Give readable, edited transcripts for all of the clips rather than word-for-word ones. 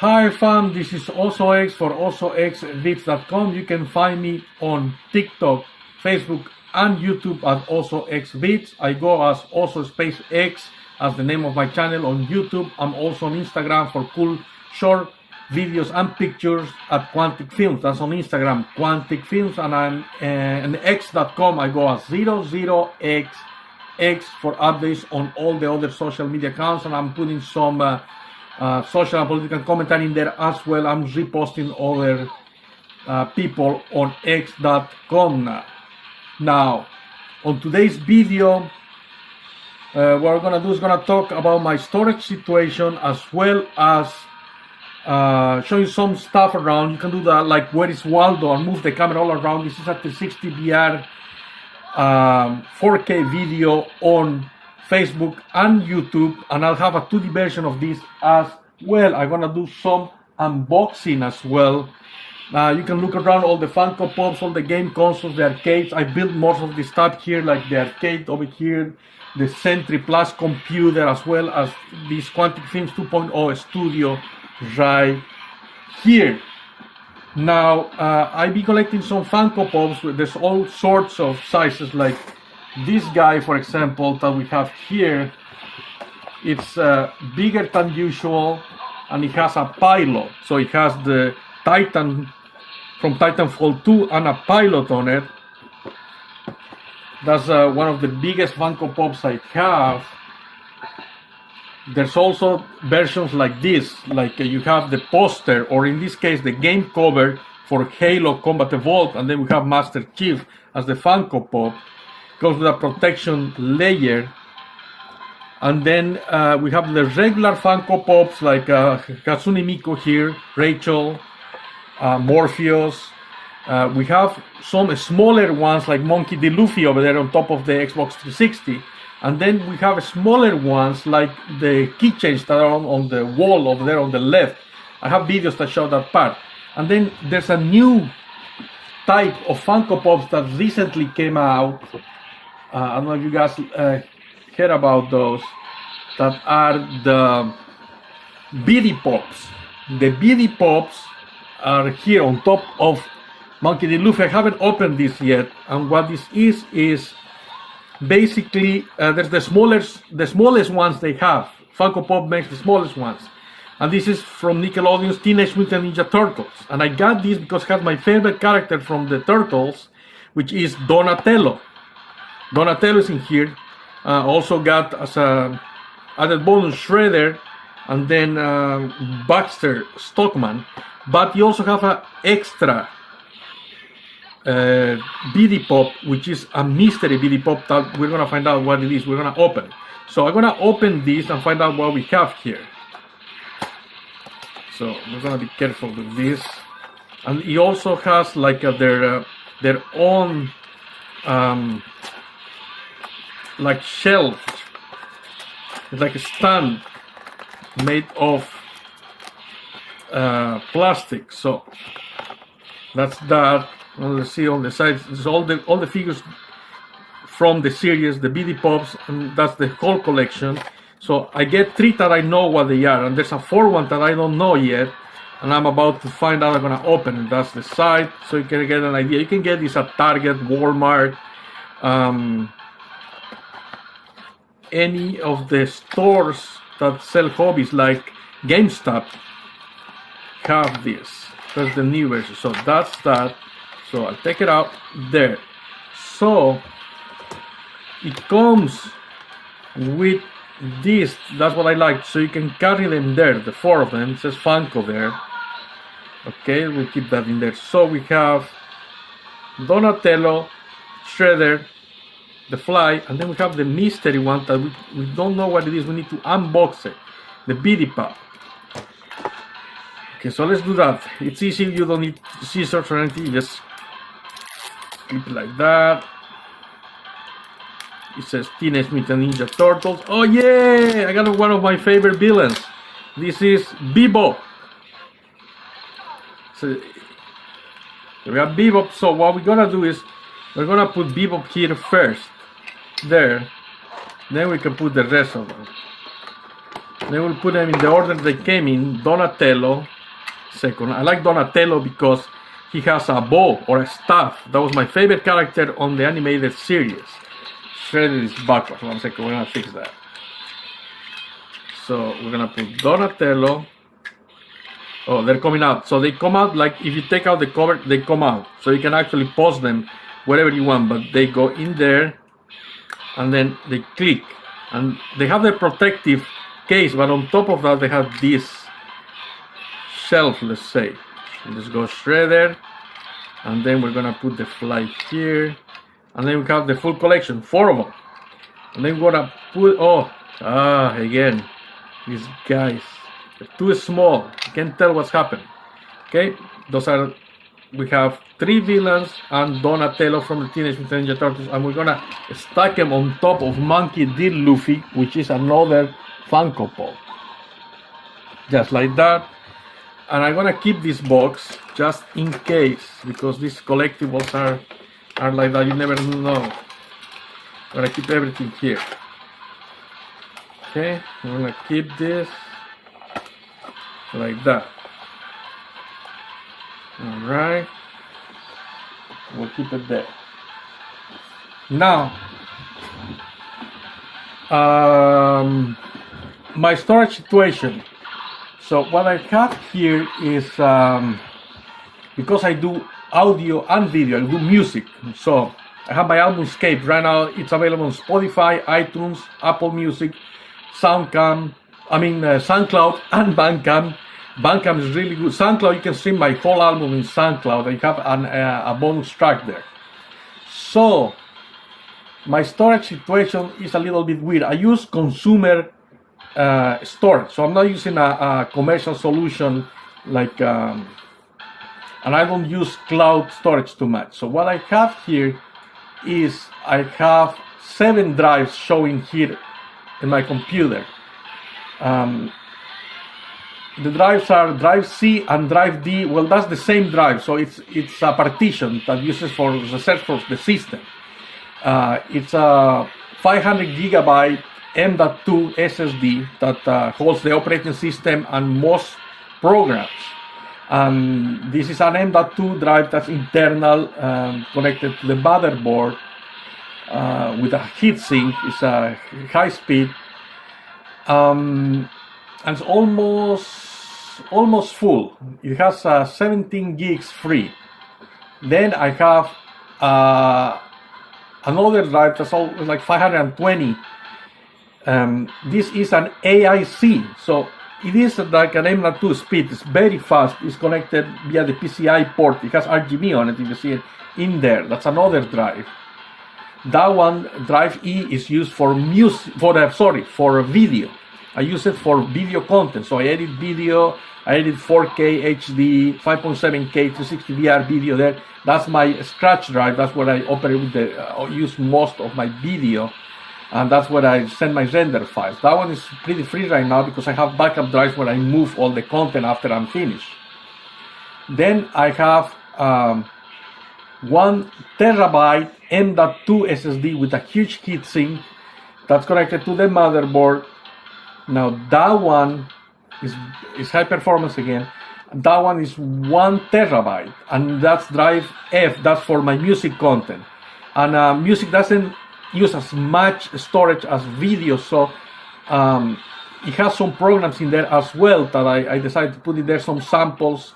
Hi fam, this is OsoX for ZeroZeroXVids.com. You can find me on TikTok, Facebook, and YouTube at OsoXVids. I go as Oso_X as the name of my channel on YouTube. I'm also on Instagram for cool short videos and pictures at Quantic Films. That's on Instagram, Quantic Films, and I'm on X.com. I go as ZeroZeroXX for updates on all the other social media accounts, and I'm putting some social and political commentary in there as well. I'm reposting other people on X.com now. On today's video, what we're gonna do is gonna talk about my storage situation as well as show you some stuff around. You can do that, like where is Waldo, and move the camera all around. This is at the 60VR 4K video on Facebook and YouTube, and I'll have a 2D version of this as well. I'm gonna do some unboxing as well. You can look around all the Funko Pops, all the game consoles, the arcades. I built most of the stuff here, like the arcade over here, the Sentry Plus computer, as well as this Quantic Films 2.0 studio right here. Now, I'll be collecting some Funko Pops. There's all sorts of sizes, like this guy, for example, that we have here. It's bigger than usual, and it has a pilot. So it has the Titan from Titanfall 2 and a pilot on it. That's one of the biggest Funko Pops I have. There's also versions like this, like you have the poster, or in this case the game cover for Halo Combat Evolved, and then we have Master Chief as the Funko Pop. Goes with a protection layer, and then we have the regular Funko Pops like Hatsune Miku here, Rachel, Morpheus. We have some smaller ones like Monkey D. Luffy over there on top of the Xbox 360, and then we have smaller ones like the keychains that are on the wall over there on the left. I have videos that show that part. And then there's a new type of Funko Pops that recently came out. I don't know if you guys heard about those, that are the Bitty Pops. The Bitty Pops are here on top of Monkey D. Luffy. I haven't opened this yet, and what this is basically there's the smallest ones they have. Funko Pop makes the smallest ones, and this is from Nickelodeon's Teenage Mutant Ninja Turtles. And I got this because it has my favorite character from the Turtles, which is Donatello. Donatello is in here. Also got as a added bonus Shredder, and then Baxter Stockman. But you also have an extra Bitty Pop, which is a mystery Bitty Pop that we're gonna find out what it is. We're gonna open it. So I'm gonna open this and find out what we have here. So we're gonna be careful with this. And it also has like their own like shelf. It's like a stand made of plastic. So that's that. Let's see on the sides. It's all the figures from the series, the Bitty Pops, and that's the whole collection. So I get 3 that I know what they are, and there's a 4th one that I don't know yet, and I'm about to find out. I'm gonna open it. That's the side, so you can get an idea. You can get this at Target, Walmart, any of the stores that sell hobbies like GameStop have this. That's the new version. So that's that. So I'll take it out there. So it comes with this. That's what I like. So you can carry them there, the 4 of them. It says Funko there. Okay, we'll keep that in there. So we have Donatello, Shredder, the Fly, and then we have the mystery one that we don't know what it is. We need to unbox it. The Bitty Pop. Okay, so let's do that. It's easy. You don't need scissors or anything. You just keep it like that. It says Teenage Mutant Ninja Turtles. Oh yeah! I got one of my favorite villains. This is Bebop. So we have Bebop. So what we're gonna do is we're gonna put Bebop here first. There. Then we can put the rest of them. Then we'll put them in the order they came in. Donatello, second. I like Donatello because he has a bow or a staff. That was my favorite character on the animated series. Shredded is backwards. 1 second, we're gonna fix that. So we're gonna put Donatello. Oh, they're coming out. So they come out like if you take out the cover, they come out. So you can actually pause them wherever you want, but they go in there and then they click. And they have the protective case, but on top of that, they have this shelf, let's say. Let's go Shredder. And then we're gonna put the fly here. And then we have the full collection, 4 of them. And then we're gonna put, again, these guys. They're too small. You can't tell what's happening. Okay, those are, we have 3 villains and Donatello from the Teenage Mutant Ninja Turtles, and we're gonna stack them on top of Monkey D. Luffy, which is another Funko Pop. Just like that. And I'm gonna keep this box just in case, because these collectibles are like that, you never know. I'm gonna keep everything here. Okay, I'm gonna keep this like that. Alright, we'll keep it there. Now, my storage situation. So what I have here is, because I do audio and video, I do music. So I have my Albumscape. Right now it's available on Spotify, iTunes, Apple Music, SoundCloud, and Bandcamp. Bandcamp is really good. SoundCloud, you can stream my whole album in SoundCloud. I have a bonus track there. So my storage situation is a little bit weird. I use consumer storage, so I'm not using a commercial solution like, and I don't use cloud storage too much. So what I have here is I have 7 drives showing here in my computer. The drives are drive C and drive D. Well, that's the same drive, so it's a partition that uses for research for the system. It's a 500 gigabyte M.2 SSD that holds the operating system and most programs. This is an M.2 drive that's internal, connected to the motherboard with a heatsink. It's a high speed. And it's almost full. It has 17 gigs free. Then I have another drive that's like 520. This is an AIC, so it is like an M.2 speed. It's very fast. It's connected via the PCI port. It has RGB on it. You can see it in there. That's another drive. That one, drive E, is used for for video. I use it for video content. So I edit video. I edit 4K HD, 5.7K, 360 VR video there. That's my scratch drive. That's where I operate with use most of my video. And that's where I send my render files. That one is pretty free right now because I have backup drives where I move all the content after I'm finished. Then I have 1 terabyte M.2 SSD with a huge heatsink that's connected to the motherboard. Now that one is high performance again. That one is 1 terabyte, and that's drive F. That's for my music content. And music doesn't use as much storage as video, so it has some programs in there as well that I decided to put in there, some samples.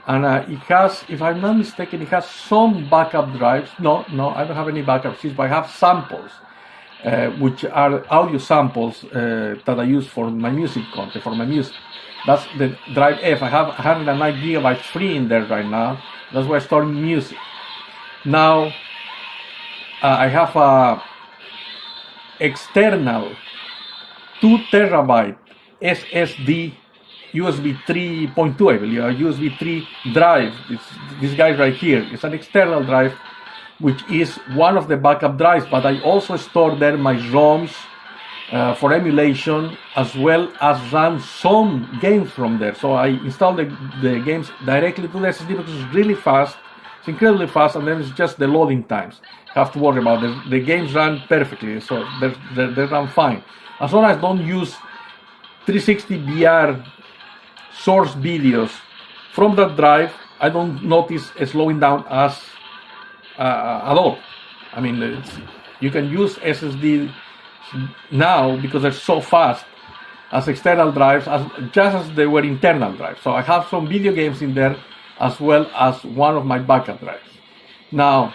And it has, if I'm not mistaken, it has some backup drives. No, I don't have any backup drives, but I have samples, which are audio samples that I use for my music content, for my music. That's the drive F. I have 109 gigabytes free in there right now. That's where I store music. Now, I have a external 2 terabyte SSD USB 3.2, I believe, a USB 3 drive. It's this guy right here. It's an external drive, which is one of the backup drives, but I also store there my ROMs for emulation, as well as run some games from there. So I install the games directly to the SSD because it's really fast. It's incredibly fast, and then it's just the loading times. You have to worry about it. The games run perfectly, so they run fine. As long as I don't use 360 VR source videos from that drive, I don't notice a slowing down as at all. I mean, you can use SSD now because they're so fast as external drives, just as they were internal drives. So I have some video games in there as well as one of my backup drives. Now,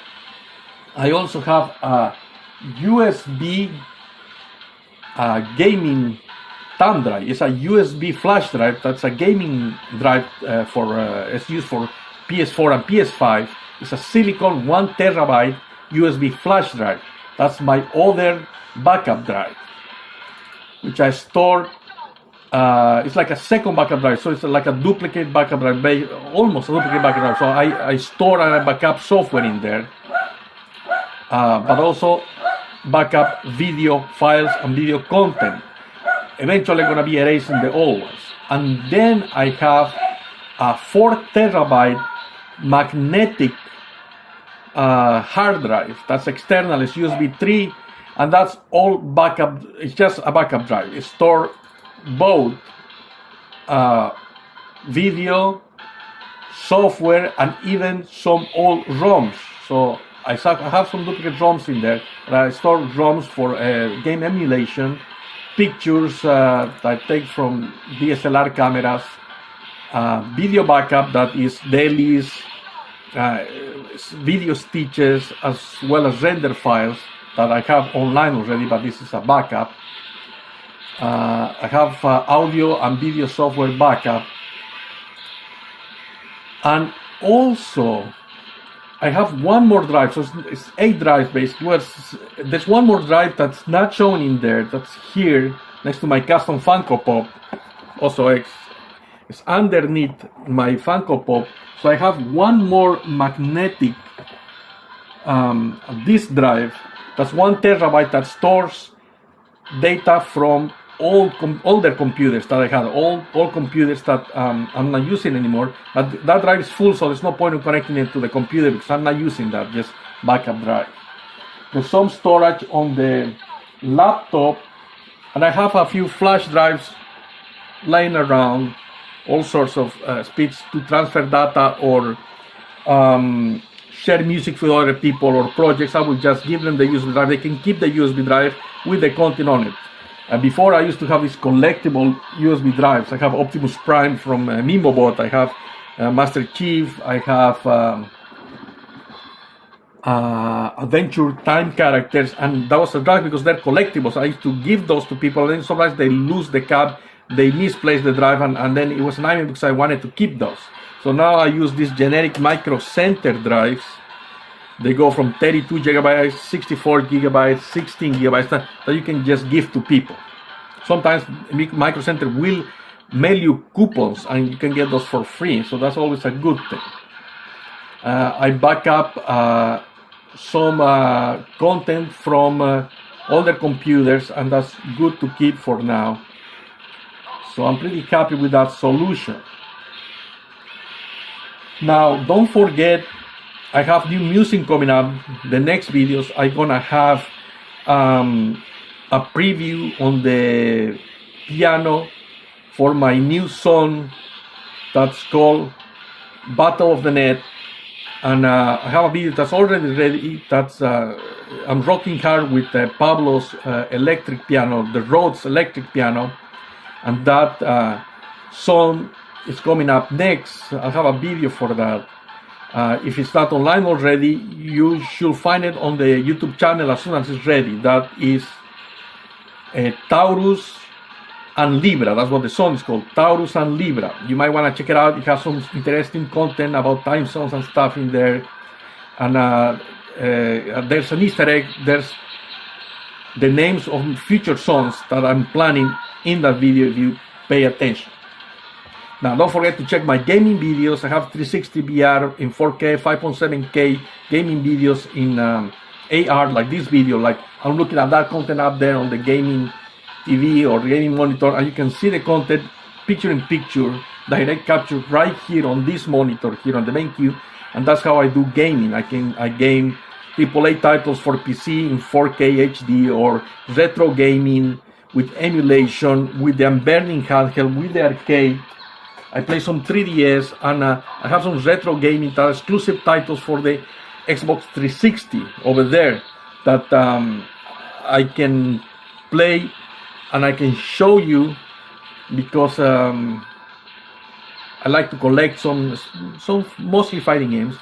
I also have a USB gaming thumb drive. It's a USB flash drive. That's a gaming drive it's used for PS4 and PS5. It's a silicon 1 terabyte USB flash drive. That's my other backup drive, which I store. It's like a second backup drive, so it's like a duplicate backup drive, almost a duplicate backup drive. So I store and I backup software in there, but also backup video files and video content. Eventually going to be erasing the old ones. And then I have a 4 terabyte magnetic hard drive. That's external, it's USB 3, and that's all backup. It's just a backup drive. It stores both video, software, and even some old ROMs. So I have some duplicate ROMs in there, and I store ROMs for game emulation, pictures that I take from DSLR cameras, video backup, that is dailies, video stitches, as well as render files that I have online already, but this is a backup. I have audio and video software backup, and also I have one more drive, so it's 8 drives basically. There's one more drive that's not shown in there, that's here next to my custom Funko Pop. Also it's underneath my Funko Pop. So I have one more magnetic disk drive that's 1 terabyte that stores data from older computers that I had, all computers that I'm not using anymore. But that drive is full, so there's no point in connecting it to the computer because I'm not using that, just backup drive. There's some storage on the laptop, and I have a few flash drives lying around, all sorts of speeds to transfer data or share music with other people or projects. I will just give them the USB drive. They can keep the USB drive with the content on it. Before I used to have these collectible USB drives. I have Optimus Prime from MimoBot, I have Master Chief, I have Adventure Time characters, and that was a drive because they're collectibles. I used to give those to people, and then sometimes they lose the cab, they misplace the drive, and then it was a nightmare because I wanted to keep those. So now I use these generic Micro Center drives. They go from 32 gigabytes, 64 gigabytes, 16 gigabytes that you can just give to people. Sometimes Micro Center will mail you coupons and you can get those for free, so that's always a good thing. I back up some content from older computers, and that's good to keep for now. So I'm pretty happy with that solution. Now, don't forget, I have new music coming up. The next videos I'm gonna have a preview on the piano for my new song that's called Battle of the Net, and I have a video that's already ready. That's I'm rocking hard with Pablo's electric piano, the Rhodes electric piano, and that song is coming up next. I'll have a video for that. If it's not online already, you should find it on the YouTube channel as soon as it's ready. That is Taurus and Libra. That's what the song is called, Taurus and Libra. You might want to check it out. It has some interesting content about time zones and stuff in there. And there's an Easter egg. There's the names of future songs that I'm planning in that video if you pay attention. Now, don't forget to check my gaming videos. I have 360 VR in 4K, 5.7K gaming videos in AR, like this video. Like, I'm looking at that content up there on the gaming TV or gaming monitor, and you can see the content picture in picture, direct capture right here on this monitor here on the main cube. And that's how I do gaming. I game AAA titles for PC in 4K HD, or retro gaming with emulation, with the unburning handheld, with the arcade. I play some 3DS, and I have some retro gaming exclusive titles for the Xbox 360 over there that I can play and I can show you, because I like to collect some mostly fighting games,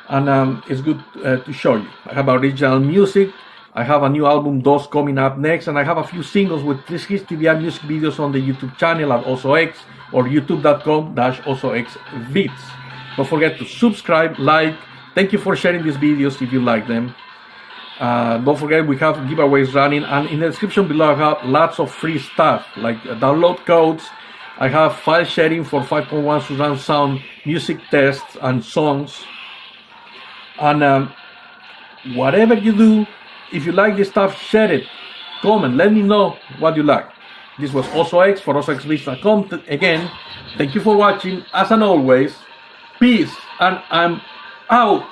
and it's good to show you. I have original music. I have a new album DOS coming up next, and I have a few singles with 360 music videos on the YouTube channel at OsoX or youtube.com/OsoXVids. Don't forget to subscribe, like. Thank you for sharing these videos if you like them. Don't forget we have giveaways running, and in the description below I have lots of free stuff like download codes. I have file sharing for 5.1 surround sound, music tests and songs. And whatever you do, if you like this stuff, share it, comment, let me know what you like. This was OsoX for OsoXVids.com. Again, thank you for watching. As and always, peace, and I'm out.